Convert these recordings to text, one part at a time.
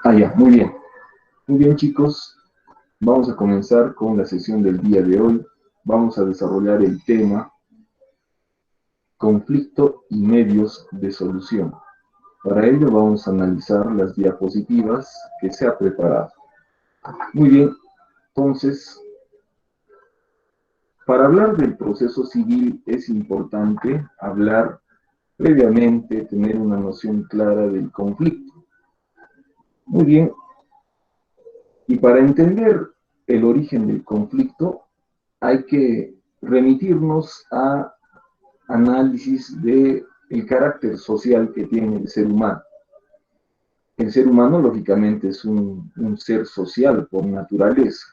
Ah, ya, muy bien. Muy bien, chicos. Vamos a comenzar con la sesión del día de hoy. Vamos a desarrollar el tema conflicto y medios de solución. Para ello vamos a analizar las diapositivas que se ha preparado. Muy bien, entonces, para hablar del proceso civil es importante hablar previamente, tener una noción clara del conflicto. Muy bien, y para entender el origen del conflicto hay que remitirnos a análisis del carácter social que tiene el ser humano. El ser humano, lógicamente, es un ser social por naturaleza.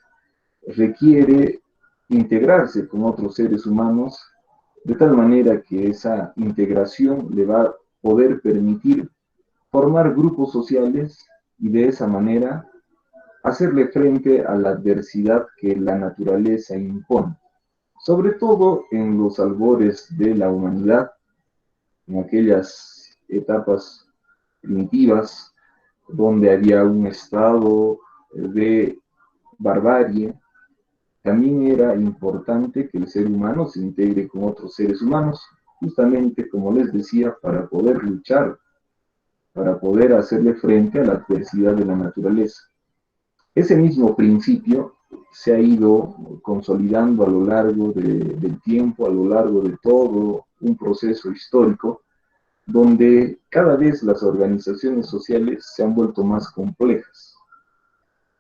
Requiere integrarse con otros seres humanos de tal manera que esa integración le va a poder permitir formar grupos sociales y de esa manera hacerle frente a la adversidad que la naturaleza impone, sobre todo en los albores de la humanidad, en aquellas etapas primitivas donde había un estado de barbarie. También era importante que el ser humano se integre con otros seres humanos, justamente como les decía, para poder luchar, para poder hacerle frente a la adversidad de la naturaleza. Ese mismo principio se ha ido consolidando a lo largo del tiempo, a lo largo de todo un proceso histórico, donde cada vez las organizaciones sociales se han vuelto más complejas.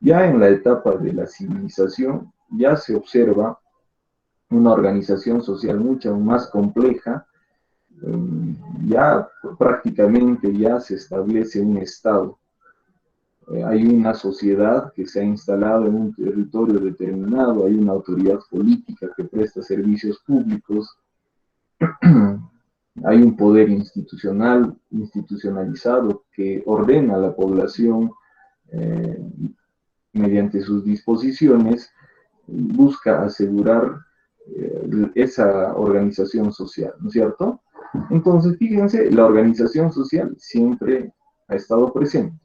Ya en la etapa de la civilización ya se observa una organización social mucho más compleja, ya prácticamente ya se establece un Estado. Hay una sociedad que se ha instalado en un territorio determinado, hay una autoridad política que presta servicios públicos, hay un poder institucionalizado que ordena a la población mediante sus disposiciones, busca asegurar esa organización social, ¿no es cierto? Entonces, fíjense, la organización social siempre ha estado presente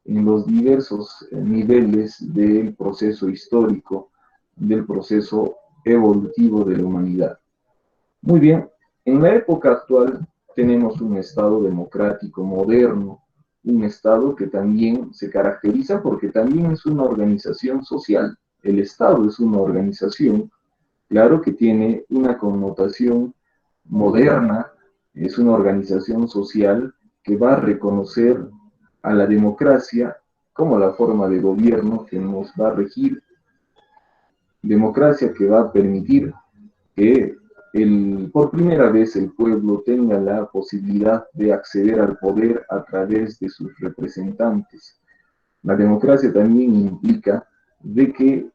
en los diversos niveles del proceso histórico, del proceso evolutivo de la humanidad. Muy bien, en la época actual tenemos un Estado democrático moderno, un Estado que también se caracteriza porque también es una organización social. El Estado es una organización, claro que tiene una connotación moderna, es una organización social que va a reconocer a la democracia como la forma de gobierno que nos va a regir, democracia que va a permitir que por primera vez el pueblo tenga la posibilidad de acceder al poder a través de sus representantes. La democracia también implica de que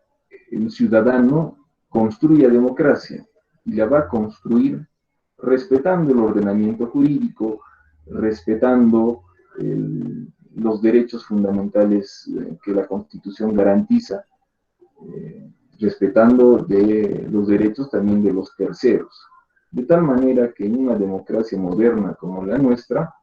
el ciudadano construya democracia y la va a construir respetando el ordenamiento jurídico, respetando los derechos fundamentales que la Constitución garantiza, respetando los derechos también de los terceros. De tal manera que en una democracia moderna como la nuestra,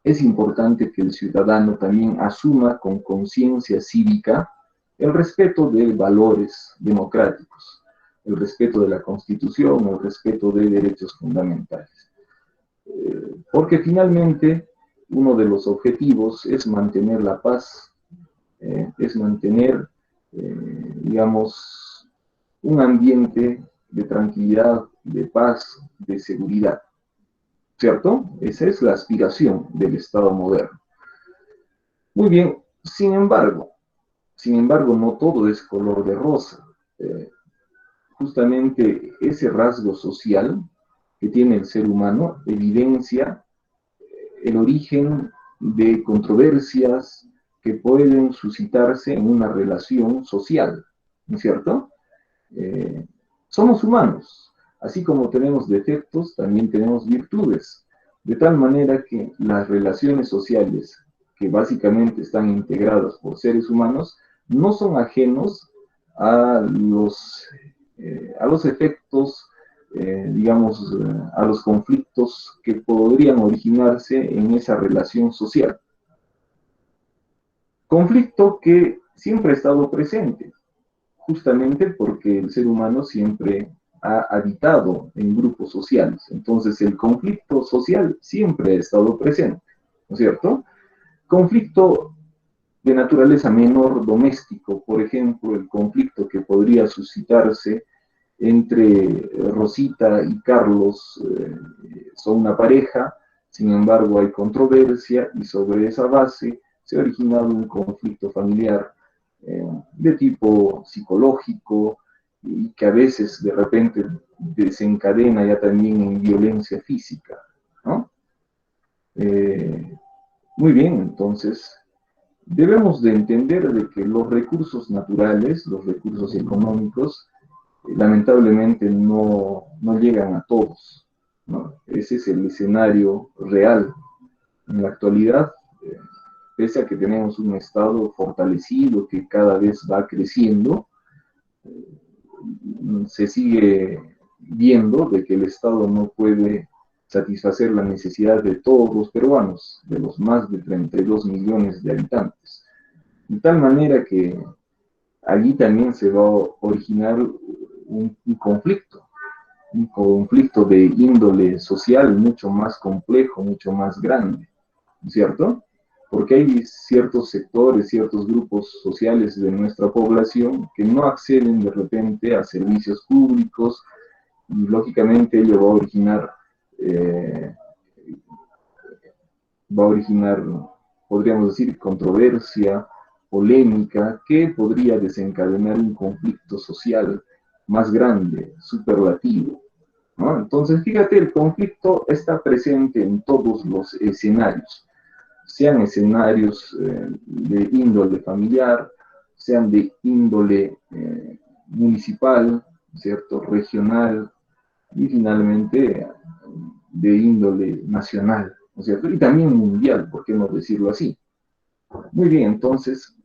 es importante que el ciudadano también asuma con conciencia cívica el respeto de valores democráticos, el respeto de la Constitución, el respeto de derechos fundamentales. Porque finalmente uno de los objetivos es mantener la paz, es mantener, digamos, un ambiente de tranquilidad, de paz, de seguridad. ¿Cierto? Esa es la aspiración del Estado moderno. Muy bien, sin embargo, no todo es color de rosa. Justamente ese rasgo social que tiene el ser humano evidencia el origen de controversias que pueden suscitarse en una relación social, ¿no es cierto? Somos humanos, así como tenemos defectos, también tenemos virtudes, de tal manera que las relaciones sociales, que básicamente están integradas por seres humanos, no son ajenos a los efectos digamos, a los conflictos que podrían originarse en esa relación social. Conflicto que siempre ha estado presente, justamente porque el ser humano siempre ha habitado en grupos sociales. Entonces el conflicto social siempre ha estado presente, ¿no es cierto? Conflicto de naturaleza menor doméstico, por ejemplo, el conflicto que podría suscitarse entre Rosita y Carlos, son una pareja, sin embargo hay controversia y sobre esa base se ha originado un conflicto familiar de tipo psicológico y que a veces de repente desencadena ya también en violencia física, ¿no? Muy bien, entonces debemos de entender de que los recursos naturales, los recursos económicos, lamentablemente no llegan a todos, ¿no? Ese es el escenario real. En la actualidad, pese a que tenemos un Estado fortalecido que cada vez va creciendo, se sigue viendo de que el Estado no puede satisfacer la necesidad de todos los peruanos, de los más de 32 millones de habitantes. De tal manera que allí también se va a originar un conflicto de índole social mucho más complejo, mucho más grande, ¿cierto? Porque hay ciertos sectores, ciertos grupos sociales de nuestra población que no acceden de repente a servicios públicos y lógicamente ello va a originar, podríamos decir, controversia, polémica, que podría desencadenar un conflicto social más grande, superlativo, ¿no? Entonces, fíjate, el conflicto está presente en todos los escenarios, sean escenarios de índole familiar, sean de índole municipal, ¿cierto?, regional, y finalmente de índole nacional, ¿no es cierto?, y también mundial, ¿por qué no decirlo así? Muy bien, entonces,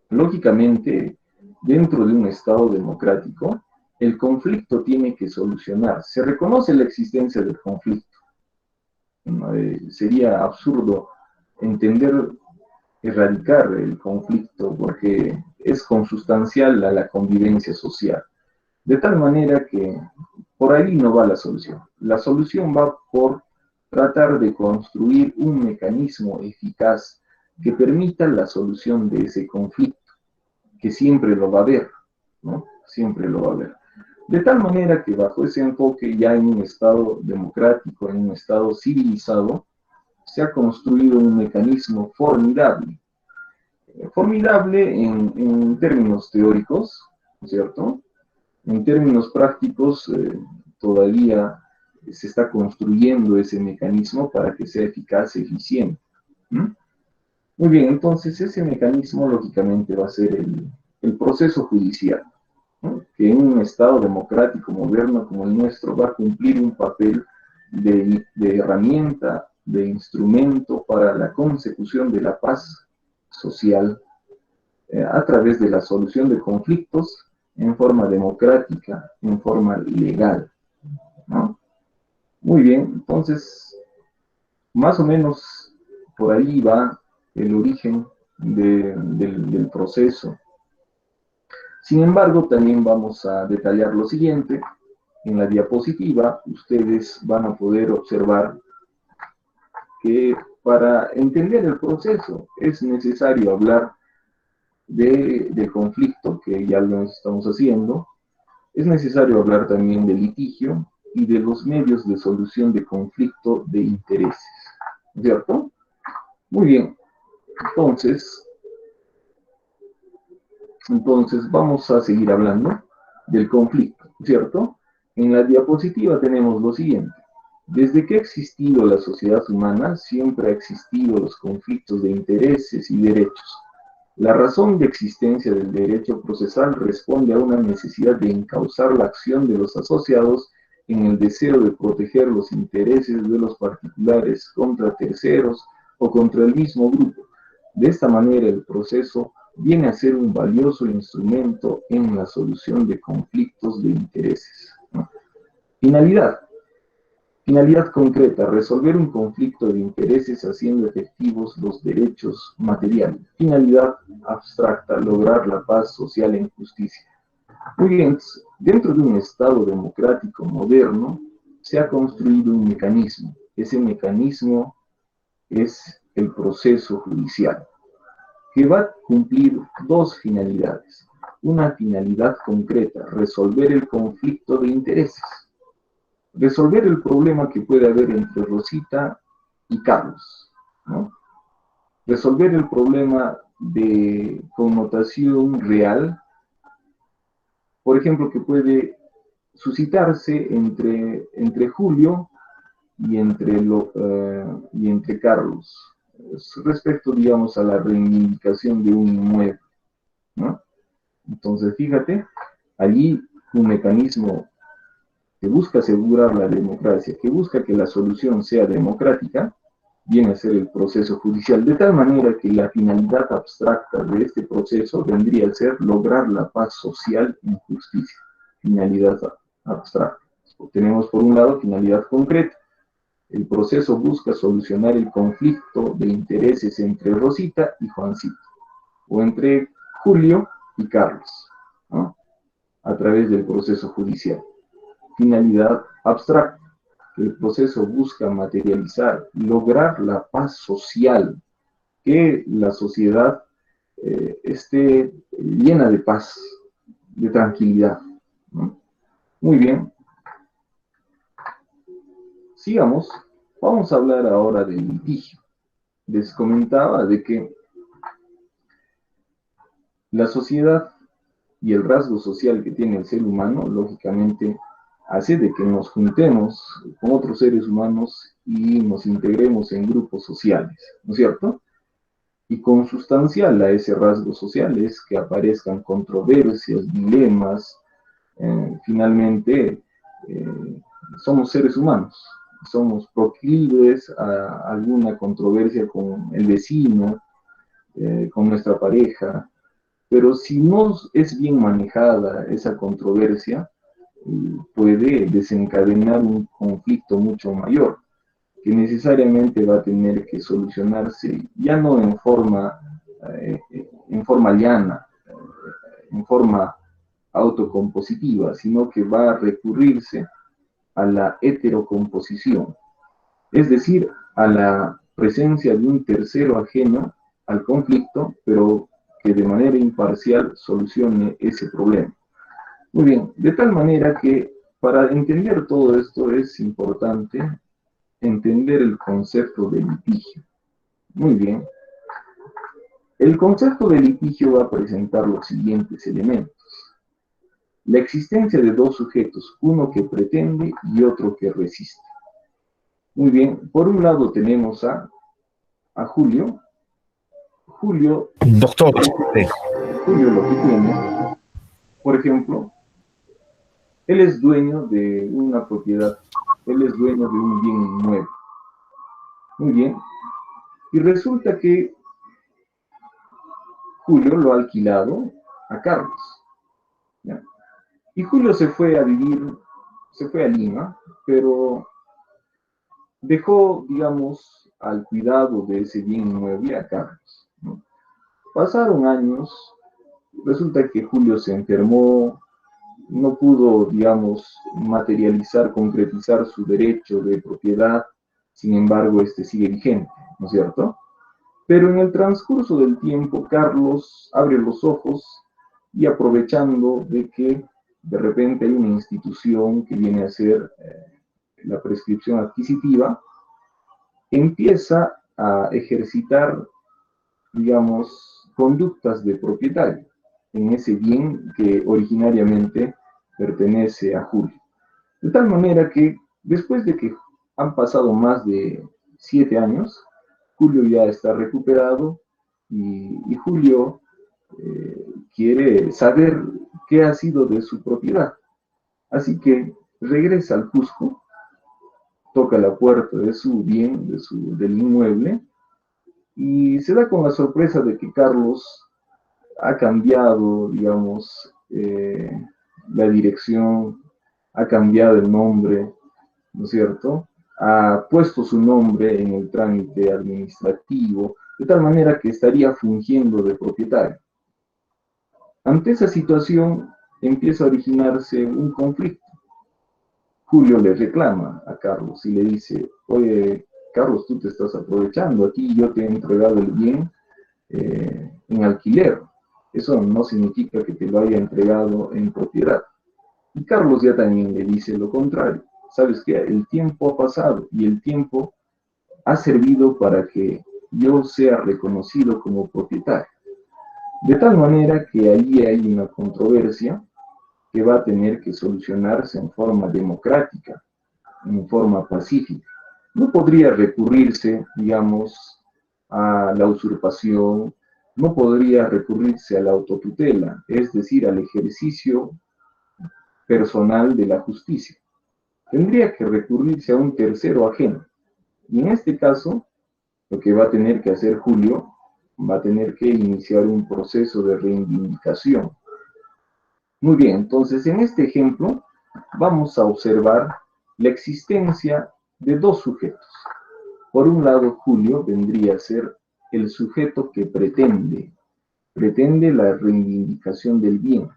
lógicamente, dentro de un Estado democrático, el conflicto tiene que solucionar. Se reconoce la existencia del conflicto. Sería absurdo entender, erradicar el conflicto porque es consustancial a la convivencia social. De tal manera que por ahí no va la solución. La solución va por tratar de construir un mecanismo eficaz que permita la solución de ese conflicto, que siempre lo va a haber, ¿no? Siempre lo va a haber. De tal manera que bajo ese enfoque, ya en un Estado democrático, en un Estado civilizado, se ha construido un mecanismo formidable. Formidable en términos teóricos, ¿cierto? En términos prácticos, todavía se está construyendo ese mecanismo para que sea eficaz y eficiente. ¿Mm? Muy bien, entonces ese mecanismo lógicamente va a ser el proceso judicial, ¿no?, que en un Estado democrático moderno como el nuestro va a cumplir un papel de herramienta, de instrumento para la consecución de la paz social a través de la solución de conflictos en forma democrática, en forma legal, ¿no? Muy bien, entonces, más o menos por ahí va el origen del proceso. Sin embargo, también vamos a detallar lo siguiente. En la diapositiva, ustedes van a poder observar que para entender el proceso es necesario hablar del conflicto, que ya lo estamos haciendo. Es necesario hablar también del litigio y de los medios de solución de conflicto de intereses, ¿cierto? Muy bien, entonces vamos a seguir hablando del conflicto, ¿cierto? En la diapositiva tenemos lo siguiente. Desde que ha existido la sociedad humana, siempre ha existido los conflictos de intereses y derechos. La razón de existencia del derecho procesal responde a una necesidad de encauzar la acción de los asociados en el deseo de proteger los intereses de los particulares contra terceros o contra el mismo grupo. De esta manera, el proceso viene a ser un valioso instrumento en la solución de conflictos de intereses, ¿no? Finalidad. Finalidad concreta, resolver un conflicto de intereses haciendo efectivos los derechos materiales. Finalidad abstracta, lograr la paz social en justicia. Muy bien, dentro de un Estado democrático moderno se ha construido un mecanismo. Ese mecanismo es el proceso judicial, que va a cumplir dos finalidades. Una finalidad concreta, resolver el conflicto de intereses. Resolver el problema que puede haber entre Rosita y Carlos, ¿no? Resolver el problema de connotación real, por ejemplo, que puede suscitarse entre Julio y entre Carlos, respecto, digamos, a la reivindicación de un inmueble, ¿no? Entonces, fíjate, allí un mecanismo que busca asegurar la democracia, que busca que la solución sea democrática, viene a ser el proceso judicial, de tal manera que la finalidad abstracta de este proceso vendría a ser lograr la paz social en justicia. Finalidad abstracta. Tenemos por un lado finalidad concreta. El proceso busca solucionar el conflicto de intereses entre Rosita y Juancito, o entre Julio y Carlos, ¿no? A través del proceso judicial. Finalidad abstracta. El proceso busca materializar, lograr la paz social, que la sociedad esté llena de paz, de tranquilidad, ¿no? Muy bien. Sigamos. Vamos a hablar ahora del litigio. Les comentaba de que la sociedad y el rasgo social que tiene el ser humano, lógicamente, hace de que nos juntemos con otros seres humanos y nos integremos en grupos sociales, ¿no es cierto? Y consustancial a ese rasgo social es que aparezcan controversias, dilemas, finalmente somos seres humanos, somos proclives a alguna controversia con el vecino, con nuestra pareja, pero si no es bien manejada esa controversia, puede desencadenar un conflicto mucho mayor, que necesariamente va a tener que solucionarse ya no en forma llana, en forma autocompositiva, sino que va a recurrirse a la heterocomposición, es decir, a la presencia de un tercero ajeno al conflicto, pero que de manera imparcial solucione ese problema. Muy bien, de tal manera que para entender todo esto es importante entender el concepto de litigio. Muy bien. El concepto de litigio va a presentar los siguientes elementos. La existencia de dos sujetos, uno que pretende y otro que resiste. Muy bien, por un lado tenemos a Julio. Doctor. Julio lo que tiene, por ejemplo, él es dueño de una propiedad, él es dueño de un bien inmueble. Muy bien, y resulta que Julio lo ha alquilado a Carlos, ¿ya? Y Julio se fue a vivir, se fue a Lima, pero dejó, digamos, al cuidado de ese bien inmueble a Carlos, ¿no? Pasaron años, resulta que Julio se enfermó, no pudo, digamos, materializar, concretizar su derecho de propiedad, sin embargo, este sigue vigente, ¿no es cierto? Pero en el transcurso del tiempo, Carlos abre los ojos y aprovechando de que de repente hay una institución que viene a ser la prescripción adquisitiva, empieza a ejercitar, digamos, conductas de propietario en ese bien que originariamente pertenece a Julio. De tal manera que después de que han pasado más de 7 años, Julio ya está recuperado y Julio quiere saber qué ha sido de su propiedad. Así que regresa al Cusco, toca la puerta de su bien, del inmueble, y se da con la sorpresa de que Carlos ha cambiado, digamos, la dirección, ha cambiado el nombre, ¿no es cierto? Ha puesto su nombre en el trámite administrativo, de tal manera que estaría fungiendo de propietario. Ante esa situación empieza a originarse un conflicto. Julio le reclama a Carlos y le dice, oye, Carlos, tú te estás aprovechando, aquí yo te he entregado el bien en alquiler. Eso no significa que te lo haya entregado en propiedad. Y Carlos ya también le dice lo contrario. ¿Sabes qué? El tiempo ha pasado y el tiempo ha servido para que yo sea reconocido como propietario. De tal manera que allí hay una controversia que va a tener que solucionarse en forma democrática, en forma pacífica. No podría recurrirse, digamos, a la usurpación, no podría recurrirse a la autotutela, es decir, al ejercicio personal de la justicia. Tendría que recurrirse a un tercero ajeno. Y en este caso, lo que va a tener que hacer Julio, va a tener que iniciar un proceso de reivindicación. Muy bien, entonces en este ejemplo vamos a observar la existencia de dos sujetos. Por un lado, Julio vendría a ser el sujeto que pretende la reivindicación del bien.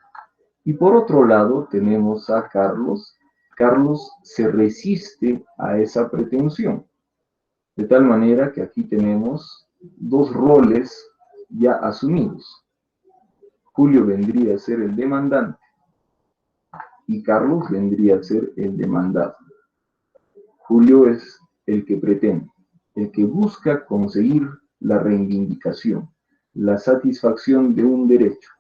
Y por otro lado tenemos a Carlos. Carlos se resiste a esa pretensión. De tal manera que aquí tenemos dos roles ya asumidos. Julio vendría a ser el demandante y Carlos vendría a ser el demandado. Julio es el que pretende, el que busca conseguir la reivindicación, la satisfacción de un derecho.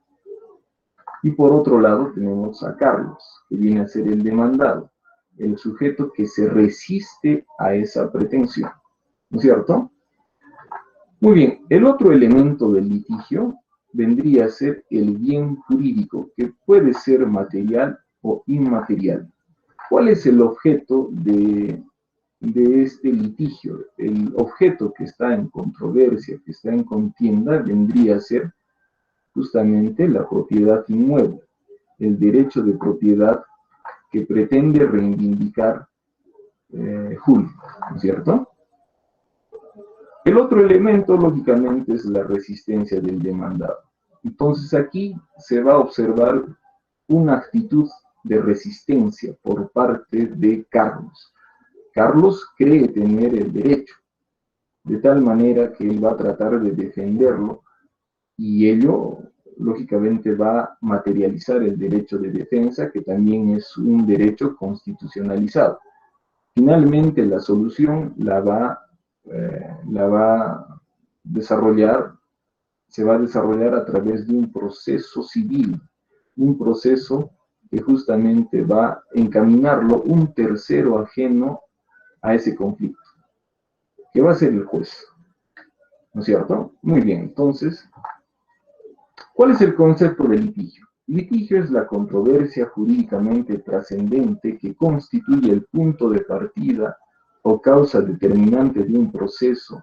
Y por otro lado tenemos a Carlos, que viene a ser el demandado, el sujeto que se resiste a esa pretensión. ¿No es cierto? Muy bien, el otro elemento del litigio vendría a ser el bien jurídico, que puede ser material o inmaterial. ¿Cuál es el objeto de este litigio? El objeto que está en controversia, que está en contienda, vendría a ser justamente la propiedad inmueble, el derecho de propiedad que pretende reivindicar Julio, ¿no es cierto? El otro elemento, lógicamente, es la resistencia del demandado. Entonces aquí se va a observar una actitud de resistencia por parte de Carlos. Carlos cree tener el derecho, de tal manera que él va a tratar de defenderlo y ello, lógicamente, va a materializar el derecho de defensa, que también es un derecho constitucionalizado. Finalmente, la solución la va a desarrollar, se va a desarrollar a través de un proceso civil, un proceso que justamente va a encaminarlo un tercero ajeno a ese conflicto, que va a ser el juez. ¿No es cierto? Muy bien, entonces, ¿cuál es el concepto de litigio? Litigio es la controversia jurídicamente trascendente que constituye el punto de partida o causa determinante de un proceso,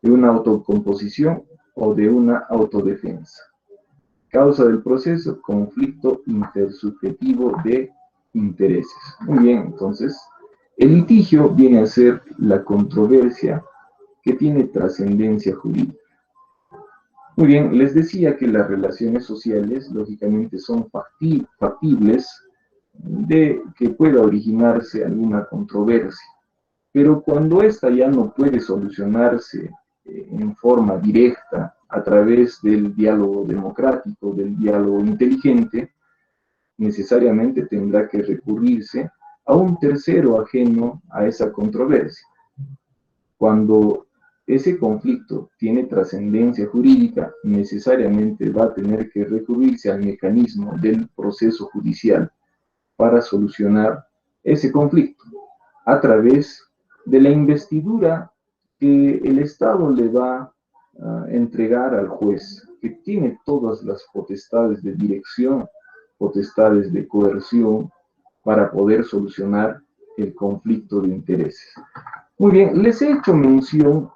de una autocomposición o de una autodefensa. Causa del proceso, conflicto intersubjetivo de intereses. Muy bien, entonces, el litigio viene a ser la controversia que tiene trascendencia jurídica. Muy bien, les decía que las relaciones sociales, lógicamente, son factibles de que pueda originarse alguna controversia, pero cuando ésta ya no puede solucionarse en forma directa a través del diálogo democrático, del diálogo inteligente, necesariamente tendrá que recurrirse a un tercero ajeno a esa controversia. Cuando ese conflicto tiene trascendencia jurídica, necesariamente va a tener que recurrirse al mecanismo del proceso judicial para solucionar ese conflicto a través de la investidura que el Estado le va a entregar al juez, que tiene todas las potestades de dirección, potestades de coerción para poder solucionar el conflicto de intereses. Muy bien, les he hecho mención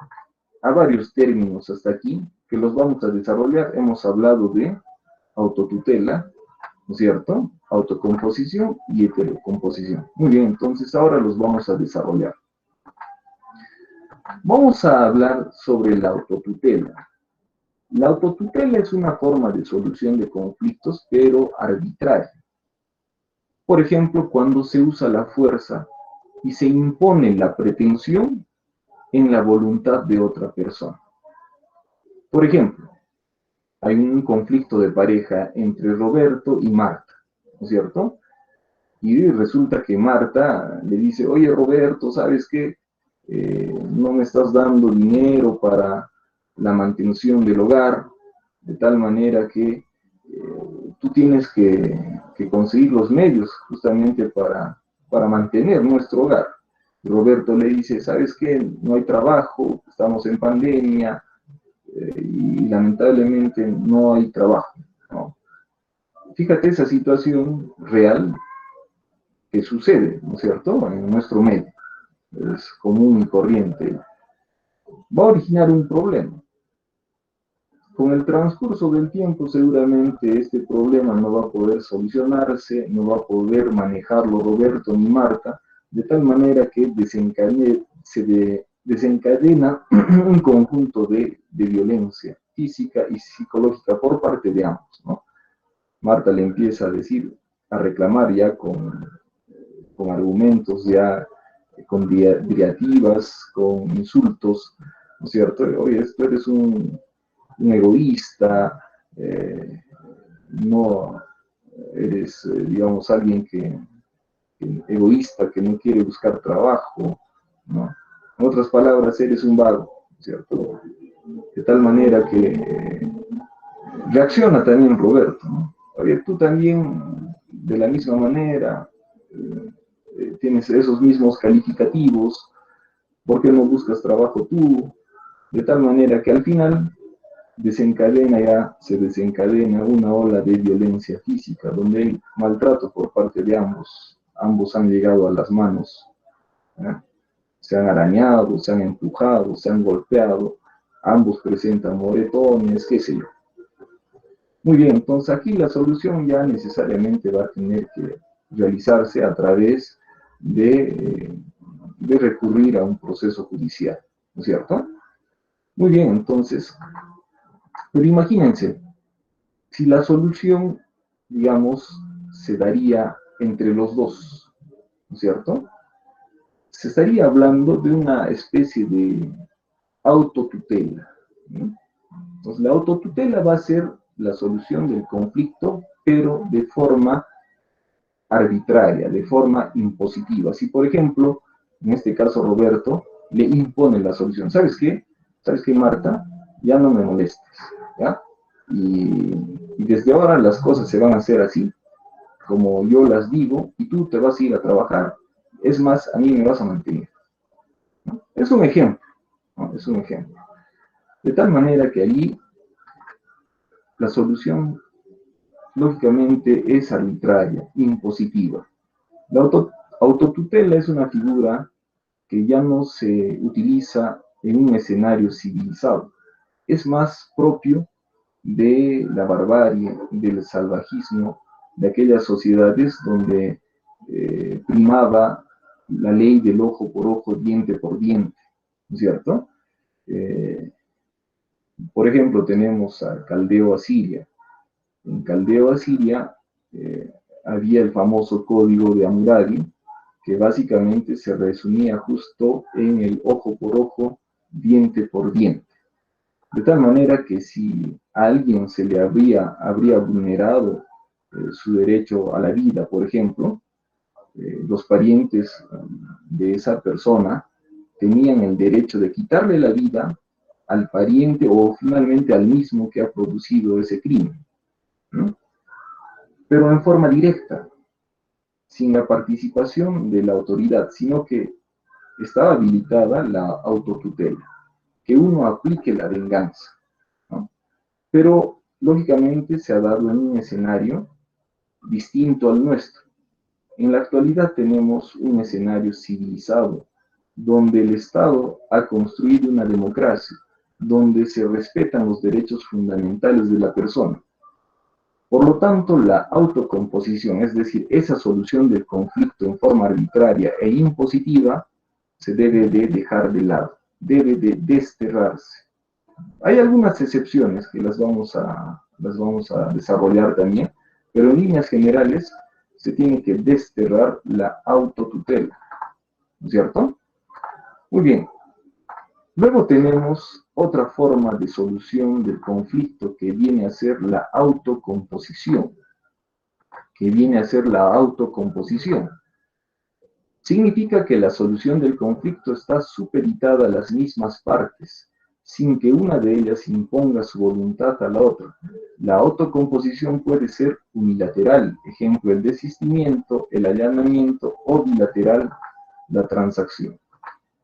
a varios términos hasta aquí, que los vamos a desarrollar. Hemos hablado de autotutela, ¿no es cierto? Autocomposición y heterocomposición. Muy bien, entonces ahora los vamos a desarrollar. Vamos a hablar sobre la autotutela. La autotutela es una forma de solución de conflictos, pero arbitraria. Por ejemplo, cuando se usa la fuerza y se impone la pretensión en la voluntad de otra persona. Por ejemplo, hay un conflicto de pareja entre Roberto y Marta, ¿no es cierto? Y resulta que Marta le dice, oye Roberto, ¿sabes qué? No me estás dando dinero para la mantención del hogar, de tal manera que tú tienes que conseguir los medios justamente para mantener nuestro hogar. Roberto le dice, ¿sabes qué? No hay trabajo, estamos en pandemia y lamentablemente no hay trabajo, ¿no? Fíjate esa situación real que sucede, ¿no es cierto?, en nuestro medio. Es común y corriente. Va a originar un problema. Con el transcurso del tiempo, seguramente este problema no va a poder solucionarse, no va a poder manejarlo Roberto ni Marta, de tal manera que desencadena un conjunto de violencia física y psicológica por parte de ambos, ¿no? Marta le empieza a decir, a reclamar ya con argumentos, ya con diatribas, con insultos, ¿no es cierto? Oye, tú eres un egoísta, no eres, digamos, alguien egoísta, que no quiere buscar trabajo, ¿no? En otras palabras, eres un vago, ¿cierto? De tal manera que reacciona también Roberto, ¿no? Oye, tú también, de la misma manera, tienes esos mismos calificativos, ¿por qué no buscas trabajo tú? De tal manera que al final se desencadena una ola de violencia física, donde hay maltrato por parte de ambos. Ambos han llegado a las manos, ¿eh? Se han arañado, se han empujado, se han golpeado, ambos presentan moretones, qué sé yo. Muy bien, entonces aquí la solución ya necesariamente va a tener que realizarse a través de recurrir a un proceso judicial, ¿no es cierto? Muy bien, entonces, pero imagínense, si la solución, digamos, se daría entre los dos, ¿no es cierto? Se estaría hablando de una especie de autotutela, ¿no? Entonces, la autotutela va a ser la solución del conflicto, pero de forma arbitraria, de forma impositiva. Si, por ejemplo, en este caso Roberto le impone la solución, ¿sabes qué? ¿Sabes qué, Marta? Ya no me molestes, ¿ya? Y desde ahora las cosas se van a hacer así, como yo las digo, y tú te vas a ir a trabajar. Es más, a mí me vas a mantener, ¿no? Es un ejemplo, ¿no? Es un ejemplo. De tal manera que allí la solución, lógicamente, es arbitraria, impositiva. La autotutela es una figura que ya no se utiliza en un escenario civilizado. Es más propio de la barbarie, del salvajismo, de aquellas sociedades donde primaba la ley del ojo por ojo, diente por diente, ¿no es cierto? Eh, por ejemplo, tenemos a Caldeo Asiria. En Caldeo Asiria había el famoso código de Hammurabi, que básicamente se resumía justo en el ojo por ojo, diente por diente. De tal manera que si a alguien se le habría vulnerado su derecho a la vida, por ejemplo, los parientes de esa persona tenían el derecho de quitarle la vida al pariente o finalmente al mismo que ha producido ese crimen, ¿no? Pero en forma directa, sin la participación de la autoridad, sino que estaba habilitada la autotutela, que uno aplique la venganza, ¿no? Pero lógicamente se ha dado en un escenario distinto al nuestro. En la actualidad tenemos un escenario civilizado, donde el Estado ha construido una democracia, donde se respetan los derechos fundamentales de la persona. Por lo tanto, la autocomposición, es decir, esa solución del conflicto en forma arbitraria e impositiva, se debe de dejar de lado, debe de desterrarse. Hay algunas excepciones que las vamos a desarrollar también, pero en líneas generales se tiene que desterrar la autotutela, ¿no es cierto? Muy bien. Luego tenemos otra forma de solución del conflicto que viene a ser la autocomposición. Significa que la solución del conflicto está supeditada a las mismas partes, sin que una de ellas imponga su voluntad a la otra. La autocomposición puede ser unilateral, ejemplo, el desistimiento, el allanamiento, o bilateral, la transacción.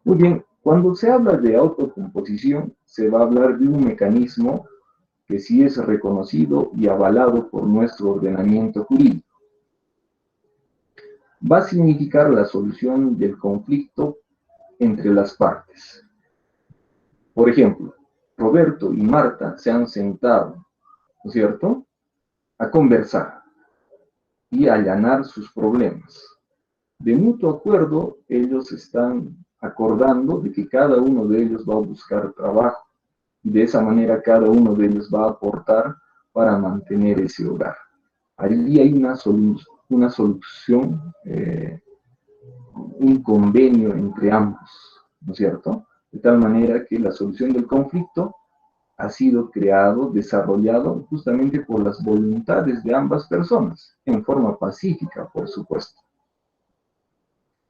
Muy bien, cuando se habla de autocomposición, se va a hablar de un mecanismo que sí es reconocido y avalado por nuestro ordenamiento jurídico. Va a significar la solución del conflicto entre las partes. Por ejemplo, Roberto y Marta se han sentado, ¿no es cierto?, a conversar y a allanar sus problemas. De mutuo acuerdo, ellos están acordando de que cada uno de ellos va a buscar trabajo y de esa manera cada uno de ellos va a aportar para mantener ese hogar. Allí hay una solución, un convenio entre ambos, ¿no es cierto? De tal manera que la solución del conflicto ha sido creado, desarrollado justamente por las voluntades de ambas personas, en forma pacífica, por supuesto.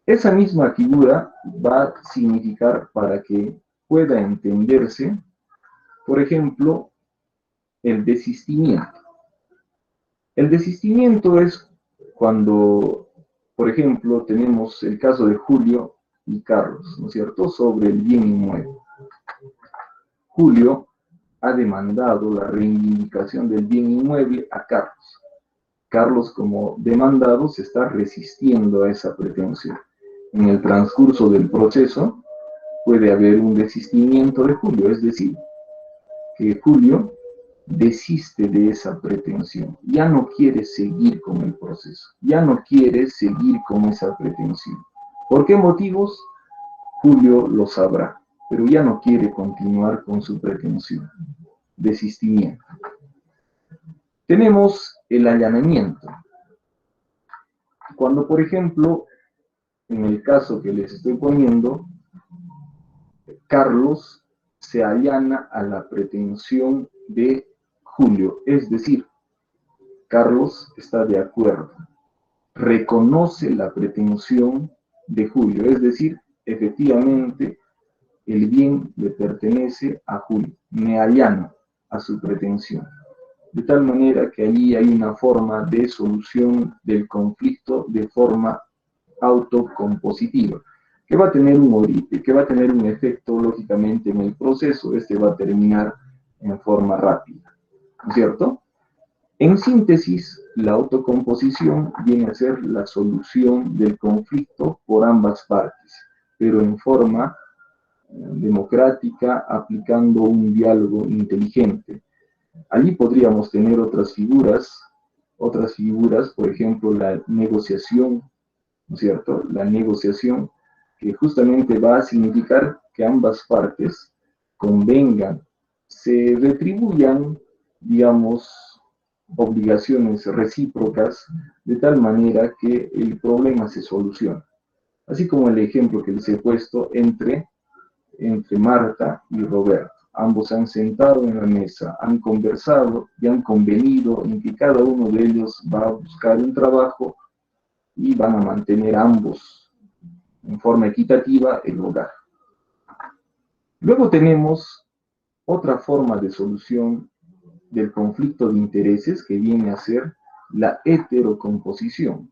Esa misma figura va a significar, para que pueda entenderse, por ejemplo, el desistimiento. El desistimiento es cuando, por ejemplo, tenemos el caso de Julio y Carlos, ¿no es cierto?, sobre el bien inmueble. Julio ha demandado la reivindicación del bien inmueble a Carlos. Carlos, como demandado, se está resistiendo a esa pretensión. En el transcurso del proceso puede haber un desistimiento de Julio, es decir, que Julio desiste de esa pretensión, ya no quiere seguir con el proceso, ya no quiere seguir con esa pretensión. ¿Por qué motivos? Julio lo sabrá, pero ya no quiere continuar con su pretensión. Desistimiento. Tenemos el allanamiento. Cuando, por ejemplo, en el caso que les estoy poniendo, Carlos se allana a la pretensión de Julio, es decir, Carlos está de acuerdo, reconoce la pretensión de Julio, es decir, efectivamente, el bien le pertenece a Julio, me allano a su pretensión. De tal manera que allí hay una forma de solución del conflicto de forma autocompositiva, que va a tener un efecto, lógicamente, en el proceso. Este va a terminar en forma rápida, ¿no es cierto? En síntesis, la autocomposición viene a ser la solución del conflicto por ambas partes, pero en forma democrática, aplicando un diálogo inteligente. Allí podríamos tener otras figuras, por ejemplo, la negociación, ¿no es cierto? La negociación, que justamente va a significar que ambas partes convengan, se retribuyan, digamos, obligaciones recíprocas, de tal manera que el problema se solucione. Así como el ejemplo que les he puesto entre Marta y Roberto. Ambos se han sentado en la mesa, han conversado y han convenido en que cada uno de ellos va a buscar un trabajo y van a mantener ambos en forma equitativa el hogar. Luego tenemos otra forma de solución del conflicto de intereses, que viene a ser la heterocomposición.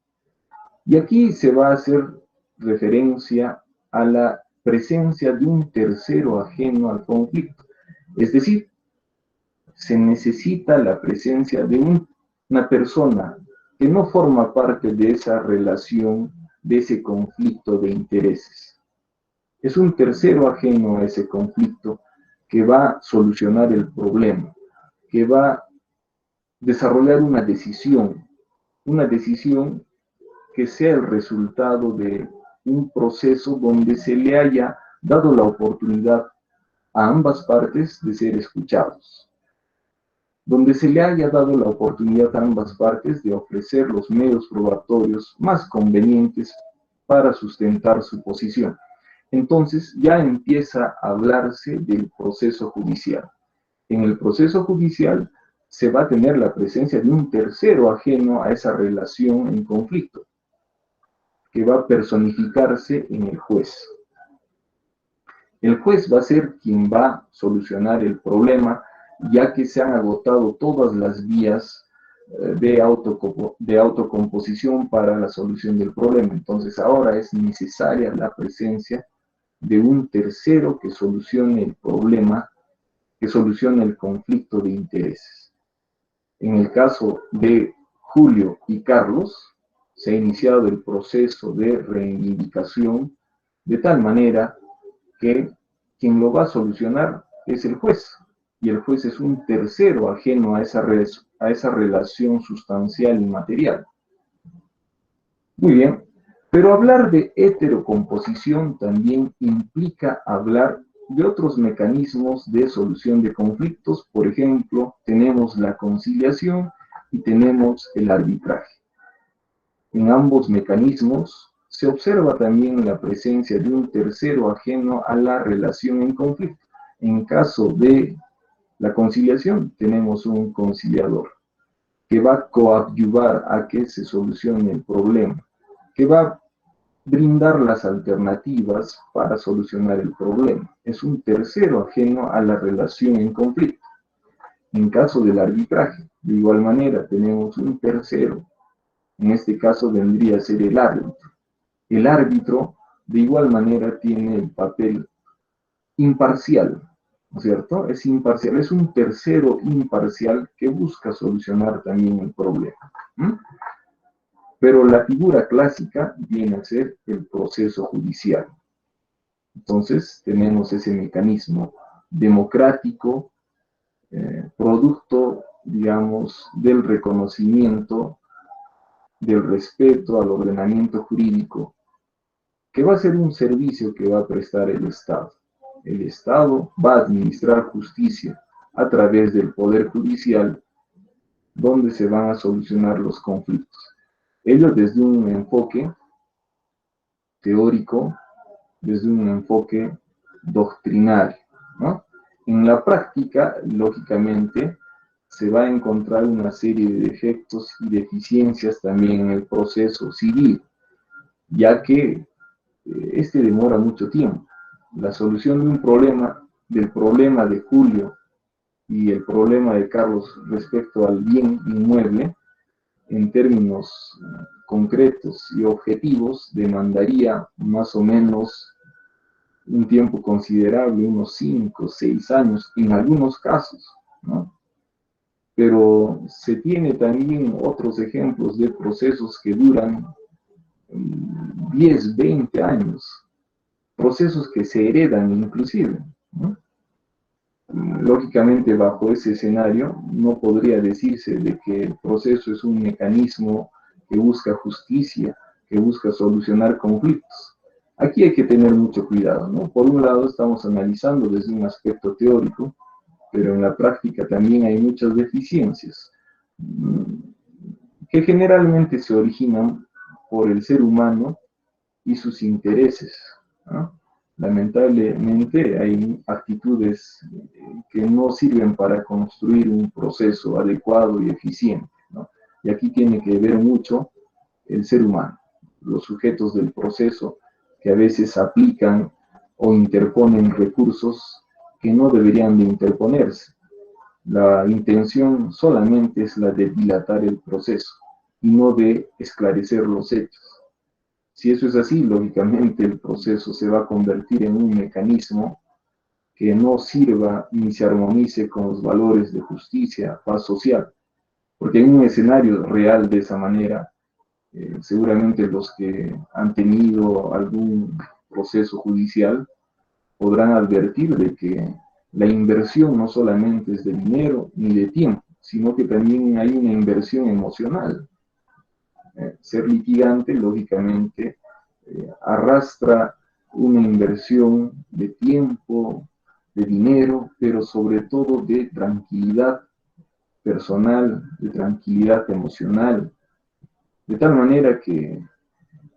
Y aquí se va a hacer referencia a la presencia de un tercero ajeno al conflicto. Es decir, se necesita la presencia de una persona que no forma parte de esa relación, de ese conflicto de intereses. Es un tercero ajeno a ese conflicto que va a solucionar el problema, que va desarrollar una decisión que sea el resultado de un proceso donde se le haya dado la oportunidad a ambas partes de ser escuchados, donde se le haya dado la oportunidad a ambas partes de ofrecer los medios probatorios más convenientes para sustentar su posición. Entonces ya empieza a hablarse del proceso judicial. En el proceso judicial se va a tener la presencia de un tercero ajeno a esa relación en conflicto, que va a personificarse en el juez. El juez va a ser quien va a solucionar el problema, ya que se han agotado todas las vías de autocomposición para la solución del problema. Entonces ahora es necesaria la presencia de un tercero que solucione el problema, que solucione el conflicto de intereses. En el caso de Julio y Carlos, se ha iniciado el proceso de reivindicación de tal manera que quien lo va a solucionar es el juez, y el juez es un tercero ajeno a esa relación sustancial y material. Muy bien, pero hablar de heterocomposición también implica hablar de otros mecanismos de solución de conflictos. Por ejemplo, tenemos la conciliación y tenemos el arbitraje. En ambos mecanismos se observa también la presencia de un tercero ajeno a la relación en conflicto. En caso de la conciliación, tenemos un conciliador que va a coadyuvar a que se solucione el problema, que va a brindar las alternativas para solucionar el problema. Es un tercero ajeno a la relación en conflicto. En caso del arbitraje, de igual manera, tenemos un tercero. En este caso vendría a ser el árbitro. El árbitro, de igual manera, tiene el papel imparcial, ¿no es cierto? Es imparcial, es un tercero imparcial que busca solucionar también el problema. Pero la figura clásica viene a ser el proceso judicial. Entonces, tenemos ese mecanismo democrático, producto, digamos, del reconocimiento, del respeto al ordenamiento jurídico, que va a ser un servicio que va a prestar el Estado. El Estado va a administrar justicia a través del Poder Judicial, donde se van a solucionar los conflictos. Ello desde un enfoque teórico, desde un enfoque doctrinario, ¿no? En la práctica, lógicamente, se va a encontrar una serie de defectos y deficiencias también en el proceso civil, ya que este demora mucho tiempo. La solución de un problema, del problema de Julio y el problema de Carlos respecto al bien inmueble, en términos concretos y objetivos, demandaría más o menos un tiempo considerable, unos 5 o 6 años en algunos casos, ¿no? Pero se tiene también otros ejemplos de procesos que duran 10, 20 años, procesos que se heredan inclusive, ¿no? Lógicamente, bajo ese escenario, no podría decirse de que el proceso es un mecanismo que busca justicia, que busca solucionar conflictos. Aquí hay que tener mucho cuidado, ¿no? Por un lado, estamos analizando desde un aspecto teórico, pero en la práctica también hay muchas deficiencias que generalmente se originan por el ser humano y sus intereses, ¿no? Lamentablemente hay actitudes que no sirven para construir un proceso adecuado y eficiente, ¿no? Y aquí tiene que ver mucho el ser humano, los sujetos del proceso que a veces aplican o interponen recursos que no deberían de interponerse. La intención solamente es la de dilatar el proceso y no de esclarecer los hechos. Si eso es así, lógicamente el proceso se va a convertir en un mecanismo que no sirva ni se armonice con los valores de justicia, paz social, porque en un escenario real de esa manera, seguramente los que han tenido algún proceso judicial podrán advertir de que la inversión no solamente es de dinero ni de tiempo, sino que también hay una inversión emocional. Ser litigante, lógicamente, arrastra una inversión de tiempo, de dinero, pero sobre todo de tranquilidad personal, de tranquilidad emocional, de tal manera que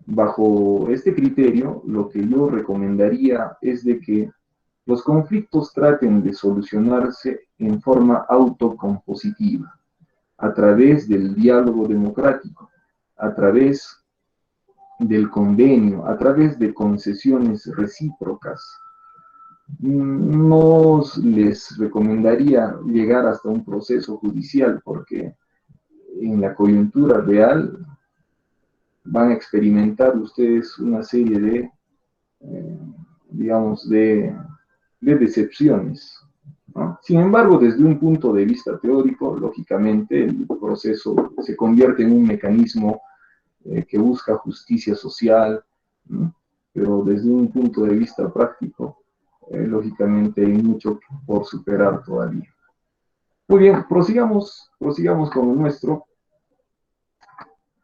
bajo este criterio lo que yo recomendaría es de que los conflictos traten de solucionarse en forma autocompositiva, a través del diálogo democrático, a través del convenio, a través de concesiones recíprocas. No les recomendaría llegar hasta un proceso judicial porque en la coyuntura real van a experimentar ustedes una serie de, digamos, de decepciones, ¿no? Sin embargo, desde un punto de vista teórico, lógicamente el proceso se convierte en un mecanismo que busca justicia social, ¿no? Pero desde un punto de vista práctico, lógicamente hay mucho por superar todavía. Muy bien, prosigamos con lo nuestro.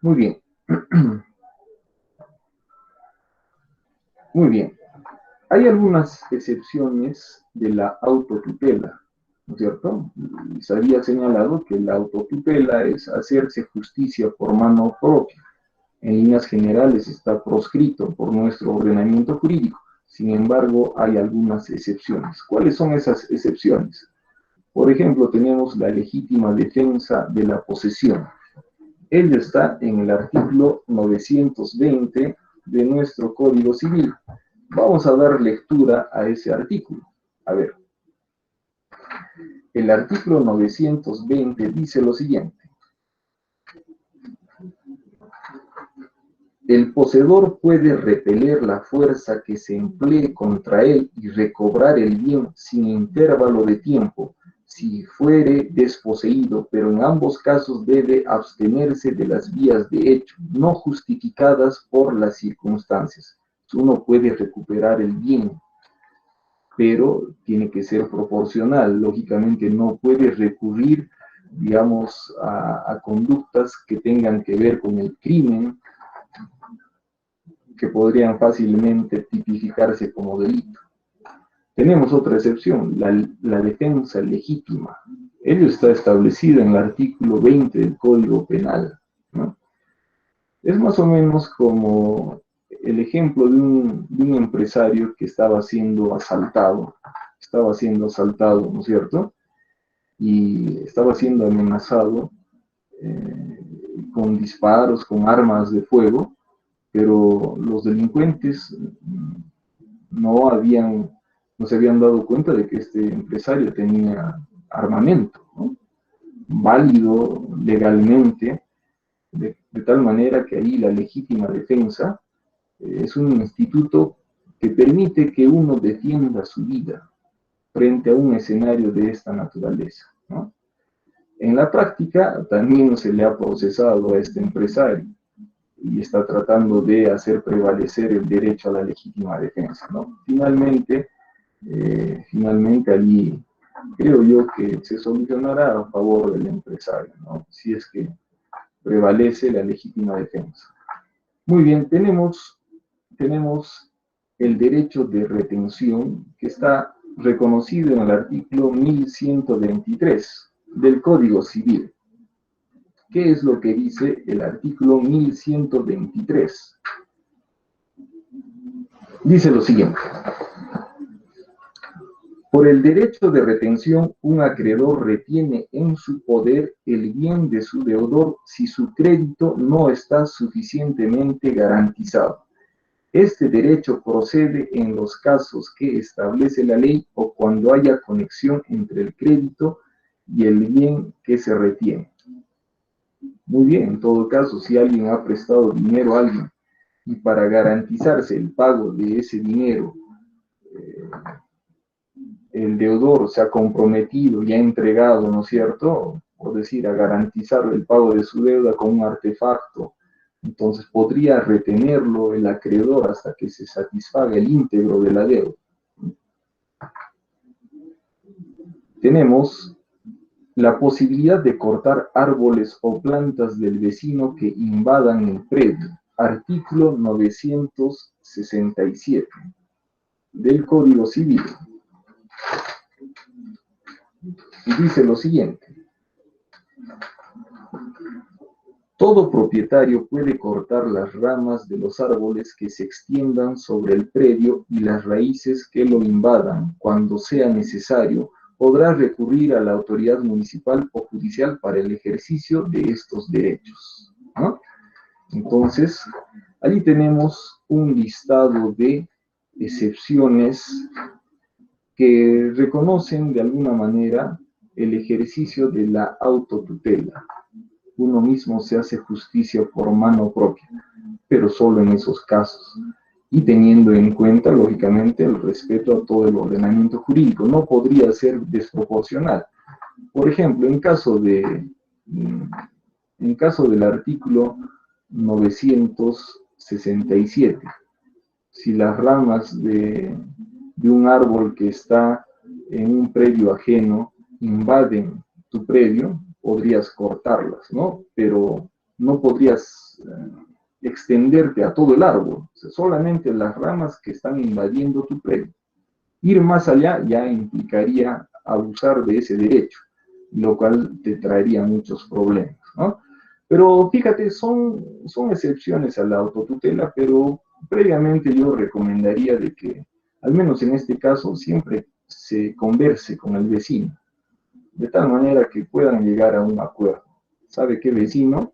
Muy bien. Muy bien. Hay algunas excepciones de la autotutela, ¿no es cierto? Se había señalado que la autotutela es hacerse justicia por mano propia. En líneas generales está proscrito por nuestro ordenamiento jurídico. Sin embargo, hay algunas excepciones. ¿Cuáles son esas excepciones? Por ejemplo, tenemos la legítima defensa de la posesión. Ello está en el artículo 920 de nuestro Código Civil. Vamos a dar lectura a ese artículo. A ver, el artículo 920 dice lo siguiente. El poseedor puede repeler la fuerza que se emplee contra él y recobrar el bien sin intervalo de tiempo, si fuere desposeído, pero en ambos casos debe abstenerse de las vías de hecho, no justificadas por las circunstancias. Uno puede recuperar el bien, pero tiene que ser proporcional. Lógicamente no puede recurrir, digamos, a conductas que tengan que ver con el crimen, que podrían fácilmente tipificarse como delito. Tenemos otra excepción, la defensa legítima. Ello está establecido en el artículo 20 del Código Penal, ¿no? Es más o menos como el ejemplo de un empresario que estaba siendo asaltado, ¿no es cierto? Y estaba siendo amenazado con disparos, con armas de fuego, pero los delincuentes no se habían dado cuenta de que este empresario tenía armamento, ¿no? Válido legalmente, de tal manera que ahí la legítima defensa es un instituto que permite que uno defienda su vida frente a un escenario de esta naturaleza, ¿no? En la práctica también se le ha procesado a este empresario y está tratando de hacer prevalecer el derecho a la legítima defensa, ¿no? Finalmente allí creo yo que se solucionará a favor del empresario, ¿no? Si es que prevalece la legítima defensa. Muy bien, tenemos el derecho de retención que está reconocido en el artículo 1123 del Código Civil. ¿Qué es lo que dice el artículo 1123? Dice lo siguiente. Por el derecho de retención, un acreedor retiene en su poder el bien de su deudor si su crédito no está suficientemente garantizado. Este derecho procede en los casos que establece la ley o cuando haya conexión entre el crédito y el bien que se retiene. Muy bien, en todo caso, si alguien ha prestado dinero a alguien y para garantizarse el pago de ese dinero, el deudor se ha comprometido y ha entregado, ¿no es cierto?, por decir, a garantizar el pago de su deuda con un artefacto, entonces podría retenerlo el acreedor hasta que se satisfaga el íntegro de la deuda. Tenemos la posibilidad de cortar árboles o plantas del vecino que invadan el predio. Artículo 967 del Código Civil. Y dice lo siguiente: todo propietario puede cortar las ramas de los árboles que se extiendan sobre el predio y las raíces que lo invadan. Cuando sea necesario, podrá recurrir a la autoridad municipal o judicial para el ejercicio de estos derechos, ¿no? Entonces, allí tenemos un listado de excepciones que reconocen de alguna manera el ejercicio de la autotutela. Uno mismo se hace justicia por mano propia, pero solo en esos casos, y teniendo en cuenta, lógicamente, el respeto a todo el ordenamiento jurídico. No podría ser desproporcional. Por ejemplo, en caso del artículo 967, si las ramas de un árbol que está en un predio ajeno invaden tu predio, podrías cortarlas, ¿no? Pero no podrías extenderte a todo el árbol, o sea, solamente las ramas que están invadiendo tu predio. Ir más allá ya implicaría abusar de ese derecho, lo cual te traería muchos problemas, ¿no? Pero fíjate, son excepciones a la autotutela, pero previamente yo recomendaría de que, al menos en este caso, siempre se converse con el vecino, de tal manera que puedan llegar a un acuerdo. ¿Sabe qué, vecino?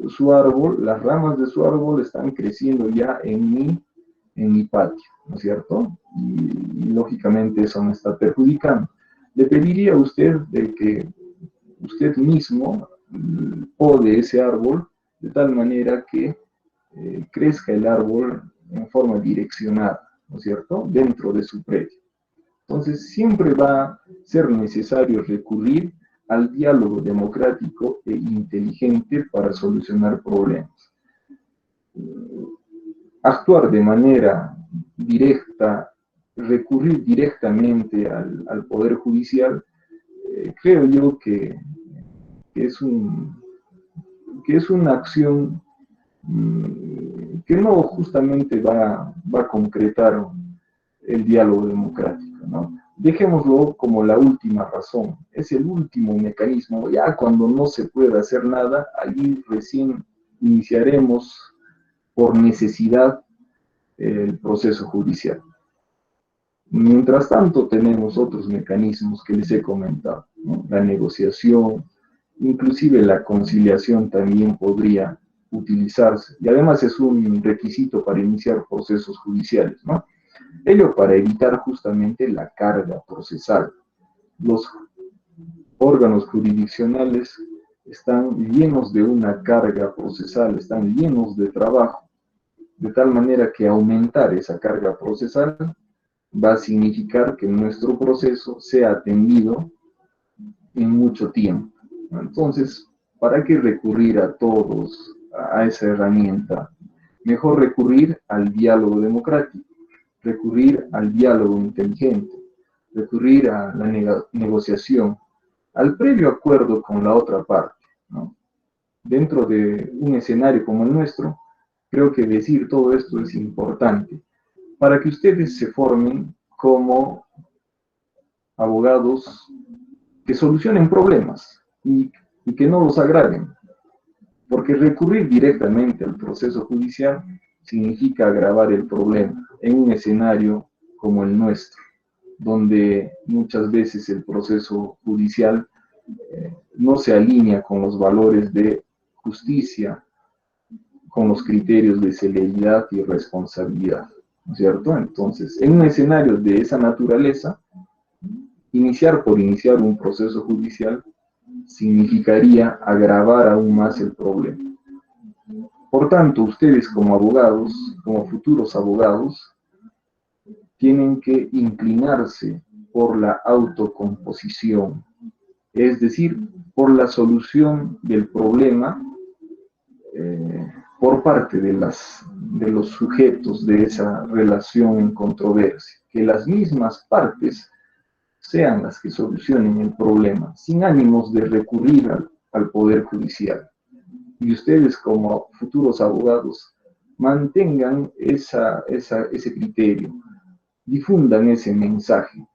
Su árbol, las ramas de su árbol están creciendo ya en mi patio, ¿no es cierto? Y lógicamente eso me está perjudicando. Le pediría a usted de que usted mismo pode ese árbol de tal manera que crezca el árbol en forma direccionada, ¿no es cierto?, dentro de su predio. Entonces, siempre va a ser necesario recurrir al diálogo democrático e inteligente para solucionar problemas. Actuar de manera directa, recurrir directamente al Poder Judicial, creo yo que es una acción que no justamente va a concretar el diálogo democrático, ¿no? Dejémoslo como la última razón, es el último mecanismo. Ya cuando no se puede hacer nada, allí recién iniciaremos por necesidad el proceso judicial. Mientras tanto, tenemos otros mecanismos que les he comentado, ¿no? La negociación, inclusive la conciliación también podría utilizarse, y además es un requisito para iniciar procesos judiciales, ¿no? Ello para evitar justamente la carga procesal. Los órganos jurisdiccionales están llenos de una carga procesal, están llenos de trabajo, de tal manera que aumentar esa carga procesal va a significar que nuestro proceso sea atendido en mucho tiempo. Entonces, ¿para qué recurrir a todos a esa herramienta? Mejor recurrir al diálogo democrático, recurrir al diálogo inteligente, recurrir a la negociación, al previo acuerdo con la otra parte, ¿no? Dentro de un escenario como el nuestro, creo que decir todo esto es importante para que ustedes se formen como abogados que solucionen problemas y que no los agraven, porque recurrir directamente al proceso judicial significa agravar el problema en un escenario como el nuestro, donde muchas veces el proceso judicial no se alinea con los valores de justicia, con los criterios de celeridad y responsabilidad, ¿no es cierto? Entonces, en un escenario de esa naturaleza, iniciar un proceso judicial significaría agravar aún más el problema. Por tanto, ustedes como abogados, como futuros abogados, tienen que inclinarse por la autocomposición, es decir, por la solución del problema por parte de los sujetos de esa relación en controversia, que las mismas partes sean las que solucionen el problema, sin ánimos de recurrir al Poder Judicial. Y ustedes, como futuros abogados, mantengan ese criterio, difundan ese mensaje,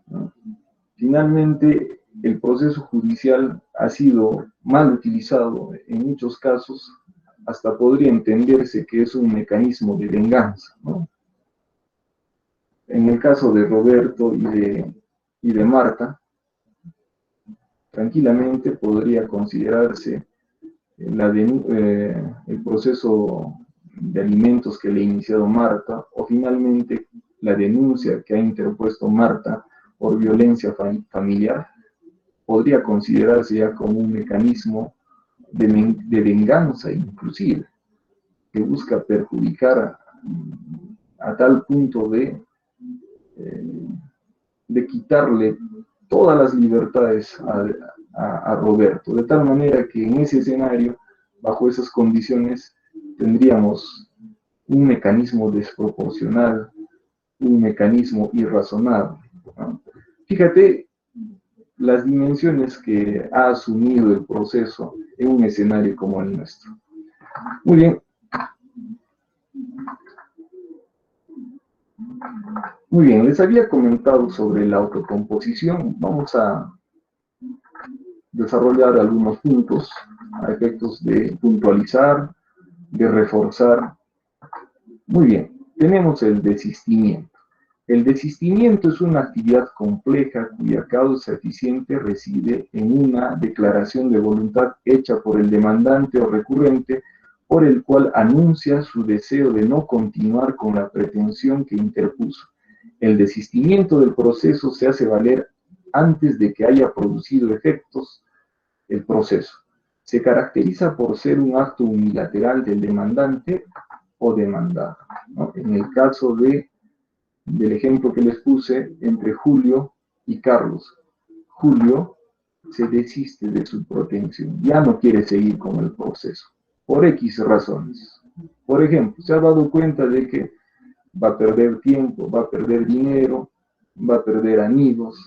¿no? Finalmente, el proceso judicial ha sido mal utilizado en muchos casos, hasta podría entenderse que es un mecanismo de venganza, ¿no? En el caso de Roberto y de Marta, tranquilamente podría considerarse el proceso de alimentos que le ha iniciado Marta, o finalmente la denuncia que ha interpuesto Marta por violencia familiar, podría considerarse ya como un mecanismo de venganza inclusive, que busca perjudicar a tal punto de quitarle todas las libertades a Roberto, de tal manera que en ese escenario, bajo esas condiciones, tendríamos un mecanismo desproporcional, un mecanismo irrazonable, ¿no? Fíjate las dimensiones que ha asumido el proceso en un escenario como el nuestro. Muy bien. Muy bien, les había comentado sobre la autocomposición. Vamos a desarrollar algunos puntos a efectos de puntualizar, de reforzar. Muy bien, tenemos el desistimiento. El desistimiento es una actividad compleja cuya causa eficiente reside en una declaración de voluntad hecha por el demandante o recurrente, por el cual anuncia su deseo de no continuar con la pretensión que interpuso. El desistimiento del proceso se hace valer antes de que haya producido efectos el proceso. Se caracteriza por ser un acto unilateral del demandante o demandado, ¿no? En el caso del ejemplo que les puse entre Julio y Carlos, Julio se desiste de su pretensión, ya no quiere seguir con el proceso, por X razones. Por ejemplo, se ha dado cuenta de que va a perder tiempo, va a perder dinero, va a perder amigos,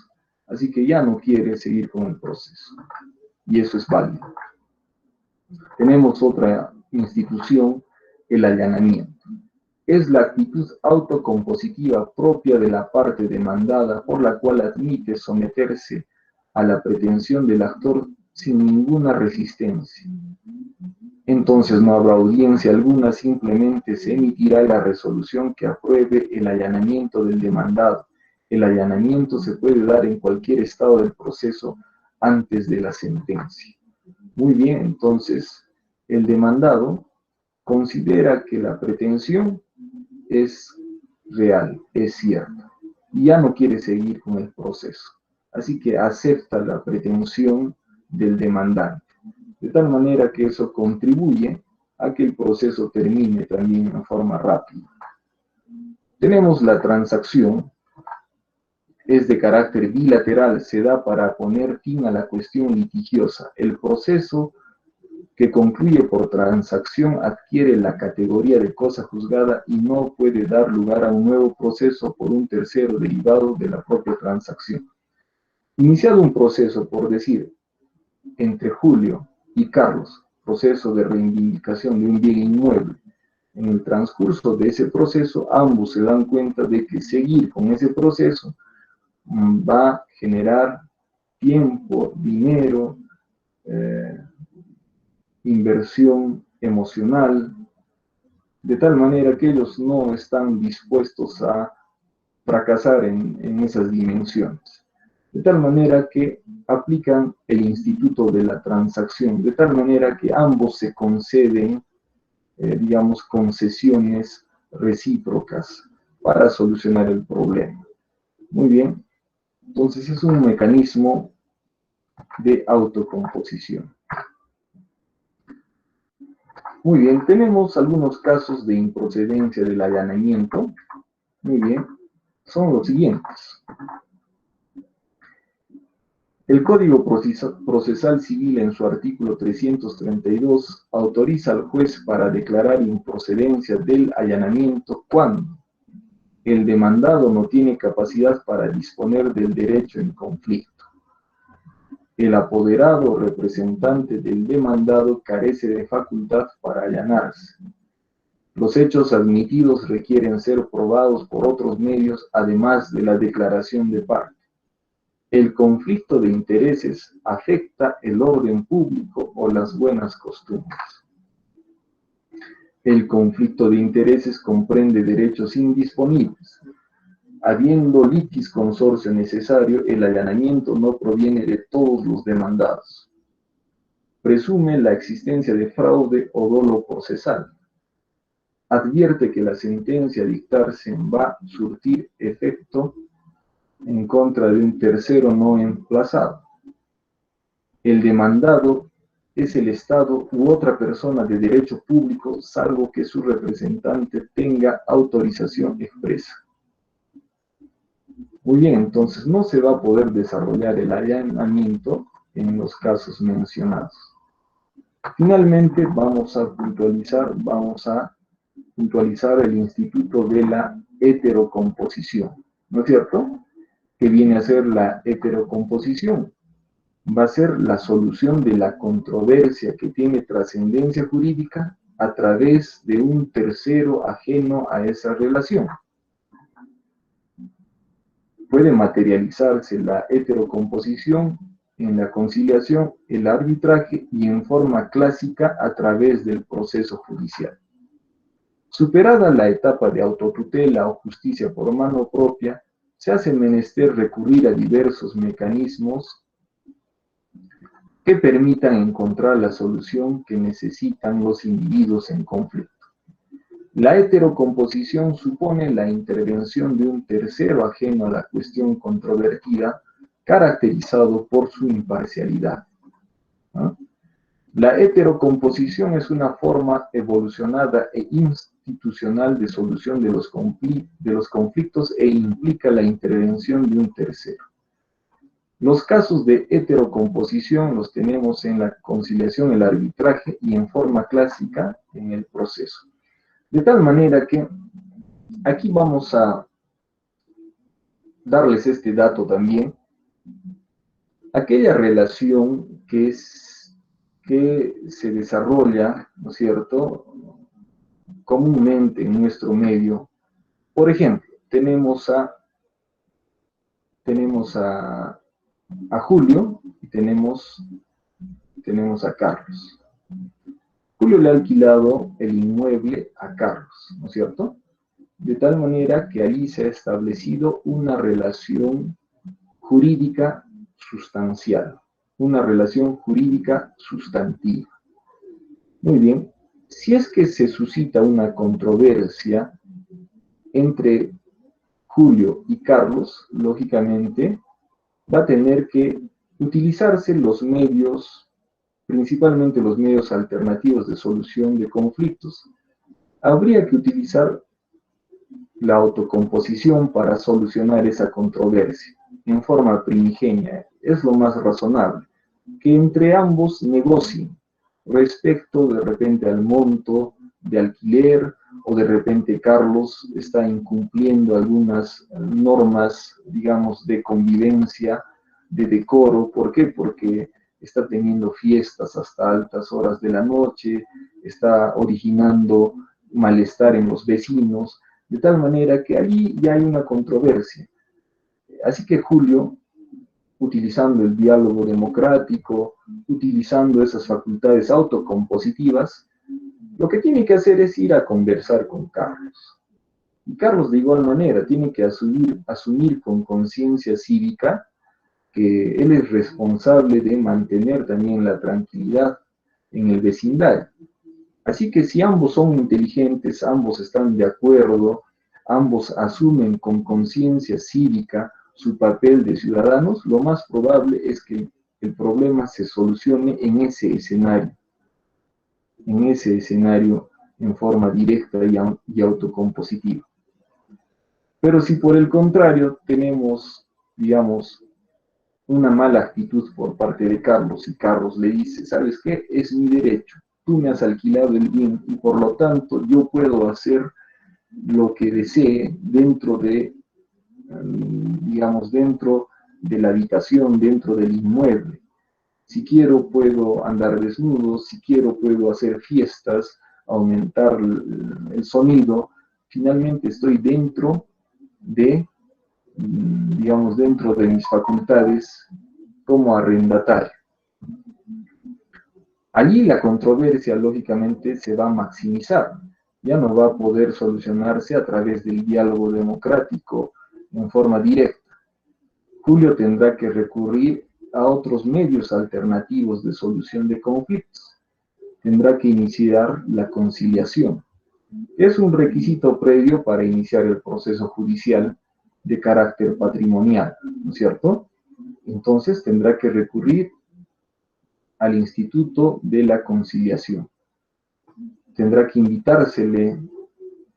así que ya no quiere seguir con el proceso. Y eso es válido. Tenemos otra institución, el allanamiento. Es la actitud autocompositiva propia de la parte demandada, por la cual admite someterse a la pretensión del actor sin ninguna resistencia. Entonces no habrá audiencia alguna, simplemente se emitirá la resolución que apruebe el allanamiento del demandado. El allanamiento se puede dar en cualquier estado del proceso antes de la sentencia. Muy bien, entonces el demandado considera que la pretensión es real, es cierta, y ya no quiere seguir con el proceso. Así que acepta la pretensión del demandante, de tal manera que eso contribuye a que el proceso termine también de forma rápida. Tenemos la transacción, es de carácter bilateral, se da para poner fin a la cuestión litigiosa. El proceso que concluye por transacción adquiere la categoría de cosa juzgada y no puede dar lugar a un nuevo proceso por un tercero derivado de la propia transacción. Iniciado un proceso, por decir, entre Julio y Carlos, proceso de reivindicación de un bien inmueble, en el transcurso de ese proceso, ambos se dan cuenta de que seguir con ese proceso va a generar tiempo, dinero, inversión emocional, de tal manera que ellos no están dispuestos a fracasar en esas dimensiones. De tal manera que aplican el instituto de la transacción, de tal manera que ambos se conceden, digamos, concesiones recíprocas para solucionar el problema. Muy bien, entonces es un mecanismo de autocomposición. Muy bien, tenemos algunos casos de improcedencia del allanamiento. Muy bien, son los siguientes. El Código Procesal Civil, en su artículo 332, autoriza al juez para declarar improcedencia del allanamiento cuando El demandado no tiene capacidad para disponer del derecho en conflicto. El apoderado o representante del demandado carece de facultad para allanarse. Los hechos admitidos requieren ser probados por otros medios, además de la declaración de parte. El conflicto de intereses afecta el orden público o las buenas costumbres. El conflicto de intereses comprende derechos indisponibles. Habiendo litis consorcio necesario, el allanamiento no proviene de todos los demandados. Presume la existencia de fraude o dolo procesal. Advierte que la sentencia a dictarse va a surtir efecto en contra de un tercero no emplazado. El demandado es el Estado u otra persona de derecho público, salvo que su representante tenga autorización expresa. Muy bien, entonces no se va a poder desarrollar el allanamiento en los casos mencionados. Finalmente vamos a puntualizar el instituto de la heterocomposición, ¿no es cierto? ¿Qué viene a ser la heterocomposición? Va a ser la solución de la controversia que tiene trascendencia jurídica a través de un tercero ajeno a esa relación. Puede materializarse la heterocomposición en la conciliación, el arbitraje y en forma clásica a través del proceso judicial. Superada la etapa de autotutela o justicia por mano propia, se hace menester recurrir a diversos mecanismos que permitan encontrar la solución que necesitan los individuos en conflicto. La heterocomposición supone la intervención de un tercero ajeno a la cuestión controvertida, caracterizado por su imparcialidad, ¿no? La heterocomposición es una forma evolucionada e institucional de solución de los conflictos e implica la intervención de un tercero. Los casos de heterocomposición los tenemos en la conciliación, el arbitraje y en forma clásica en el proceso. De tal manera que aquí vamos a darles este dato también. Aquella relación que se desarrolla, ¿no es cierto?, comúnmente en nuestro medio. Por ejemplo, tenemos a Julio y tenemos a Carlos. Julio le ha alquilado el inmueble a Carlos, ¿no es cierto? De tal manera que allí se ha establecido una relación jurídica sustancial, una relación jurídica sustantiva. Muy bien, si es que se suscita una controversia entre Julio y Carlos, lógicamente va a tener que utilizarse los medios, principalmente los medios alternativos de solución de conflictos. Habría que utilizar la autocomposición para solucionar esa controversia en forma primigenia. Es lo más razonable, que entre ambos negocien respecto de repente al monto de alquiler, o de repente Carlos está incumpliendo algunas normas, digamos, de convivencia, de decoro. ¿Por qué? Porque está teniendo fiestas hasta altas horas de la noche, está originando malestar en los vecinos, de tal manera que allí ya hay una controversia. Así que Julio, utilizando el diálogo democrático, utilizando esas facultades autocompositivas, lo que tiene que hacer es ir a conversar con Carlos. Y Carlos, de igual manera, tiene que asumir con conciencia cívica que él es responsable de mantener también la tranquilidad en el vecindario. Así que si ambos son inteligentes, ambos están de acuerdo, ambos asumen con conciencia cívica su papel de ciudadanos, lo más probable es que el problema se solucione en ese escenario en forma directa y autocompositiva. Pero si por el contrario tenemos, digamos, una mala actitud por parte de Carlos, y Carlos le dice, ¿sabes qué? Es mi derecho, tú me has alquilado el bien y por lo tanto yo puedo hacer lo que desee dentro de, digamos, dentro de la habitación, dentro del inmueble. Si quiero puedo andar desnudo, si quiero puedo hacer fiestas, aumentar el sonido. Finalmente estoy dentro de, digamos, dentro de mis facultades como arrendatario. Allí la controversia, lógicamente, se va a maximizar. Ya no va a poder solucionarse a través del diálogo democrático en forma directa. Julio tendrá que recurrir a otros medios alternativos de solución de conflictos. Tendrá que iniciar la conciliación. Es un requisito previo para iniciar el proceso judicial de carácter patrimonial, ¿no es cierto? Entonces tendrá que recurrir al Instituto de la Conciliación. Tendrá que invitársele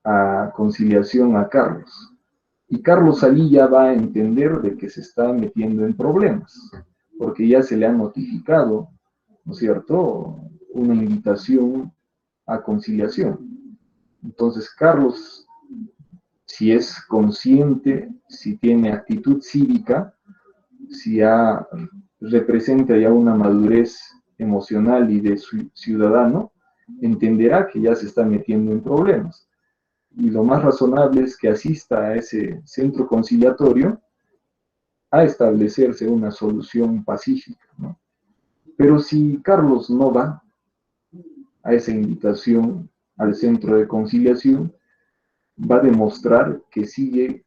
a conciliación a Carlos. Y Carlos allí ya va a entender de que se está metiendo en problemas, porque ya se le ha notificado, ¿no es cierto?, una invitación a conciliación. Entonces Carlos, si es consciente, si tiene actitud cívica, si representa ya una madurez emocional y de ciudadano, entenderá que ya se está metiendo en problemas. Y lo más razonable es que asista a ese centro conciliatorio a establecerse una solución pacífica, ¿no? Pero si Carlos no va a esa invitación al centro de conciliación, va a demostrar que sigue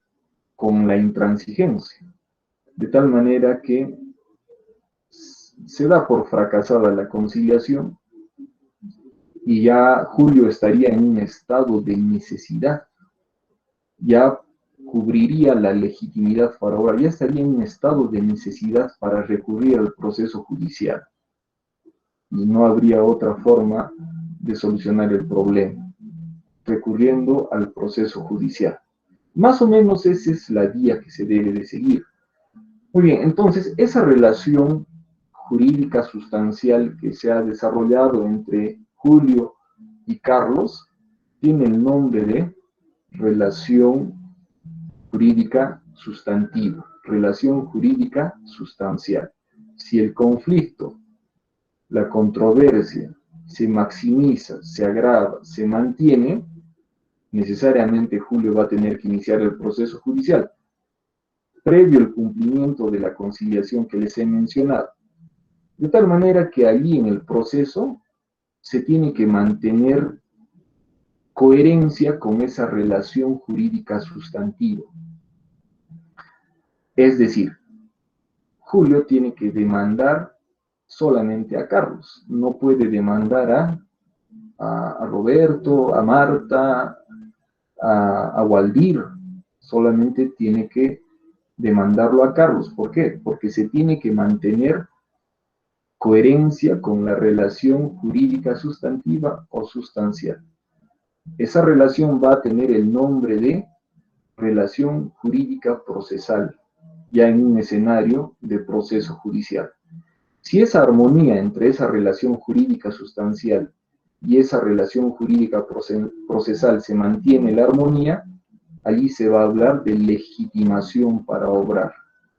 con la intransigencia, de tal manera que se da por fracasada la conciliación y ya Julio estaría en un estado de necesidad, ya cubriría la legitimidad para obrar, ya estaría en un estado de necesidad para recurrir al proceso judicial y no habría otra forma de solucionar el problema, recurriendo al proceso judicial. Más o menos esa es la vía que se debe de seguir. Muy bien, entonces esa relación jurídica sustancial que se ha desarrollado entre Julio y Carlos tiene el nombre de relación jurídica sustantiva, relación jurídica sustancial. Si el conflicto, la controversia se maximiza, se agrava, se mantiene, necesariamente Julio va a tener que iniciar el proceso judicial, previo al cumplimiento de la conciliación que les he mencionado. De tal manera que allí en el proceso se tiene que mantener coherencia con esa relación jurídica sustantiva. Es decir, Julio tiene que demandar solamente a Carlos, no puede demandar a Roberto, a Marta, a Waldir, solamente tiene que demandarlo a Carlos. ¿Por qué? Porque se tiene que mantener coherencia con la relación jurídica sustantiva o sustancial. Esa relación va a tener el nombre de relación jurídica procesal, ya en un escenario de proceso judicial. Si esa armonía entre esa relación jurídica sustancial y esa relación jurídica procesal se mantiene la armonía, allí se va a hablar de legitimación para obrar,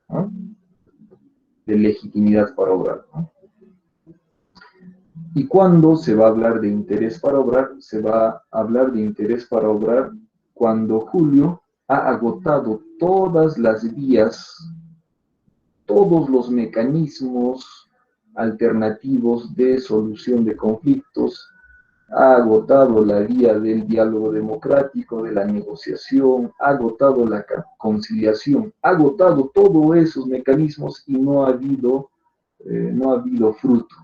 ¿no? De legitimidad para obrar, ¿no? ¿Y cuándo se va a hablar de interés para obrar? Se va a hablar de interés para obrar cuando Julio ha agotado todas las vías, todos los mecanismos alternativos de solución de conflictos, ha agotado la vía del diálogo democrático, de la negociación, ha agotado la conciliación, ha agotado todos esos mecanismos y no ha habido fruto.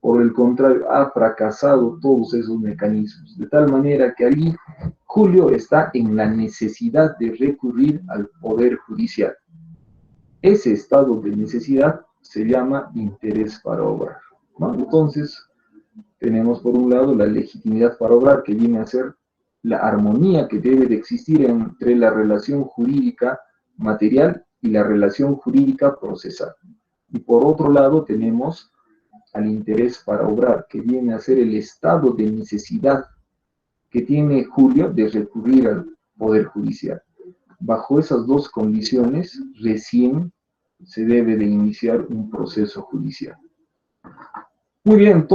Por el contrario, ha fracasado todos esos mecanismos, de tal manera que allí Julio está en la necesidad de recurrir al Poder Judicial. Ese estado de necesidad se llama interés para obrar, ¿no? Entonces, tenemos por un lado la legitimidad para obrar, que viene a ser la armonía que debe de existir entre la relación jurídica material y la relación jurídica procesal. Y por otro lado tenemos al interés para obrar, que viene a ser el estado de necesidad que tiene Julio de recurrir al Poder Judicial. Bajo esas dos condiciones, recién se debe de iniciar un proceso judicial. Muy bien,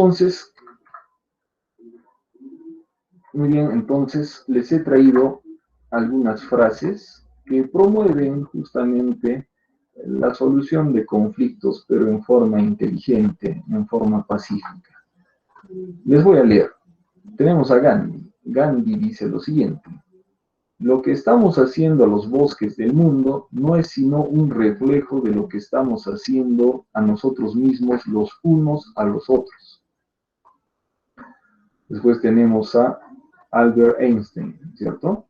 entonces les he traído algunas frases que promueven justamente la solución de conflictos, pero en forma inteligente, en forma pacífica. Les voy a leer. Tenemos a Gandhi. Gandhi dice lo siguiente: lo que estamos haciendo a los bosques del mundo no es sino un reflejo de lo que estamos haciendo a nosotros mismos los unos a los otros. Después tenemos a Albert Einstein, ¿cierto?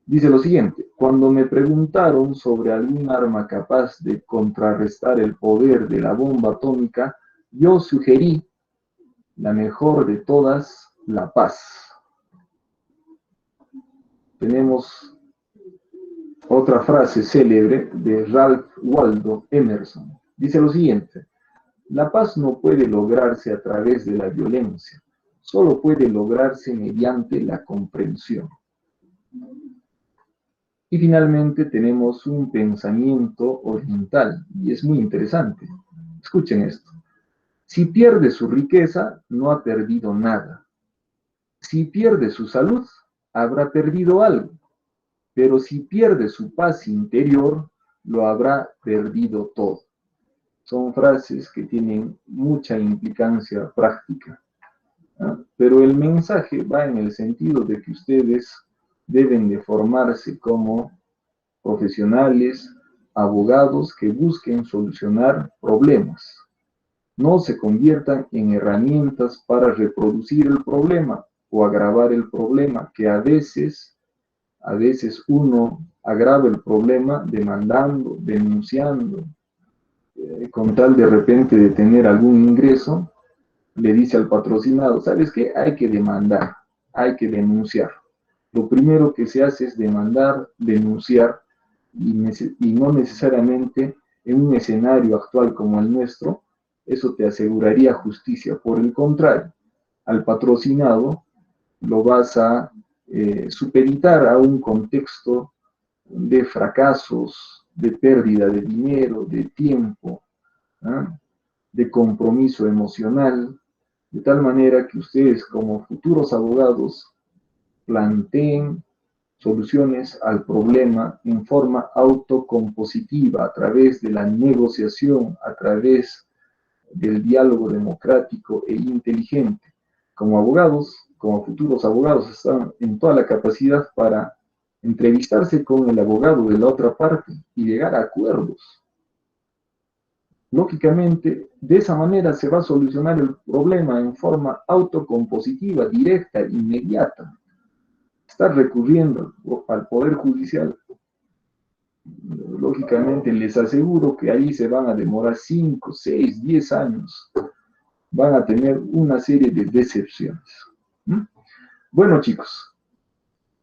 Dice lo siguiente: cuando me preguntaron sobre algún arma capaz de contrarrestar el poder de la bomba atómica, yo sugerí la mejor de todas, la paz. Tenemos otra frase célebre de Ralph Waldo Emerson. Dice lo siguiente: la paz no puede lograrse a través de la violencia, solo puede lograrse mediante la comprensión. Y finalmente tenemos un pensamiento oriental, y es muy interesante. Escuchen esto: si pierde su riqueza, no ha perdido nada. Si pierde su salud, habrá perdido algo. Pero si pierde su paz interior, lo habrá perdido todo. Son frases que tienen mucha implicancia práctica, ¿no? Pero el mensaje va en el sentido de que ustedes deben de formarse como profesionales, abogados que busquen solucionar problemas. No se conviertan en herramientas para reproducir el problema o agravar el problema, que a veces uno agrava el problema demandando, denunciando, con tal de repente de tener algún ingreso, le dice al patrocinado: ¿sabes qué? Hay que demandar, hay que denunciar. Lo primero que se hace es demandar, denunciar, y no necesariamente en un escenario actual como el nuestro, eso te aseguraría justicia. Por el contrario, al patrocinado lo vas a supeditar a un contexto de fracasos, de pérdida de dinero, de tiempo, ¿eh? De compromiso emocional, de tal manera que ustedes como futuros abogados planteen soluciones al problema en forma autocompositiva, a través de la negociación, a través del diálogo democrático e inteligente. Como abogados, como futuros abogados, están en toda la capacidad para entrevistarse con el abogado de la otra parte y llegar a acuerdos. Lógicamente, de esa manera se va a solucionar el problema en forma autocompositiva, directa, inmediata. Estar recurriendo al Poder Judicial, lógicamente les aseguro que ahí se van a demorar 5, 6, 10 años. Van a tener una serie de decepciones. Bueno, chicos,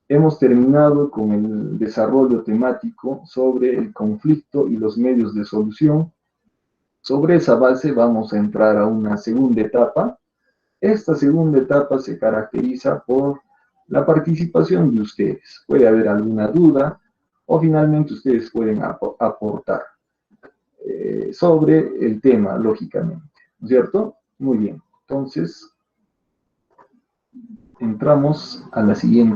hemos terminado con el desarrollo temático sobre el conflicto y los medios de solución. Sobre esa base vamos a entrar a una segunda etapa. Esta segunda etapa se caracteriza por la participación de ustedes. Puede haber alguna duda o finalmente ustedes pueden aportar sobre el tema, lógicamente, ¿no es cierto? Muy bien, entonces entramos a la siguiente